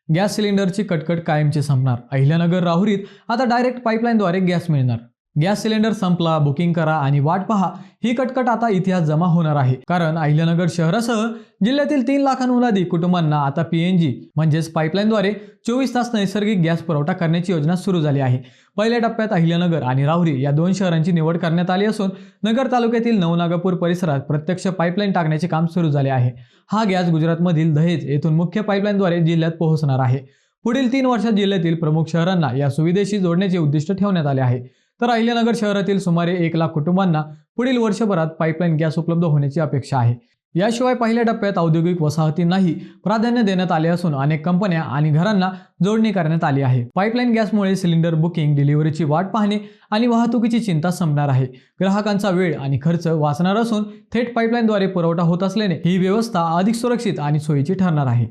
Gas सिलेंडरची कटकट कायमची संपणार. अहिल्यानगर राहुरीत आता डायरेक्ट पाईपलाईनद्वारे गॅस मिळणार. गॅस सिलेंडर संपला, बुकिंग करा आणि वाट पहा, ही कटकट आता इतिहास जमा होणार आहे. कारण अहिल्यानगर शहरासह जिल्ह्यातील 3 लाखांहून अधिक कुटुंबांना आता PNG म्हणजेच पाईपलाईनद्वारे 24 तास नैसर्गिक गॅस पुरवठा करण्याची योजना सुरू झाली आहे. पहिल्या टप्प्यात अहिल्यानगर आणि राहुरी या 2 शहरांची निवड करण्यात आली असून नगर तालुक्यातील नवनागपूर परिसरात प्रत्यक्ष पाईपलाईन टाकण्याचे काम सुरू झाले आहे. हा गॅस गुजरातमधील दहेज येथून मुख्य पाईपलाईनद्वारे जिल्ह्यात पोहोचणार आहे. पुढील 3 वर्षात जिल्ह्यातील प्रमुख शहरांना या सुविधेशी जोडण्याचे उद्दिष्ट ठेवण्यात आले आहे. तर अहिल्यानगर शहरातील सुमारे 1 लाख कुटुंबांना पुढील वर्षभरात पाईपलाईन गॅस उपलब्ध होण्याची अपेक्षा आहे. याशिवाय पहिल्या टप्प्यात औद्योगिक वसाहतींनाही प्राधान्य देण्यात आले असून अनेक कंपन्या आणि घरांना जोडणी करण्यात आली आहे. पाईपलाईन गॅसमुळे सिलेंडर बुकिंग, डिलिव्हरीची वाट पाहणे आणि वाहतुकीची चिंता संपणार आहे. ग्राहकांचा वेळ आणि खर्च वाचणार असून थेट पाईपलाईनद्वारे पुरवठा होत असल्याने ही व्यवस्था अधिक सुरक्षित आणि सोयीची ठरणार आहे.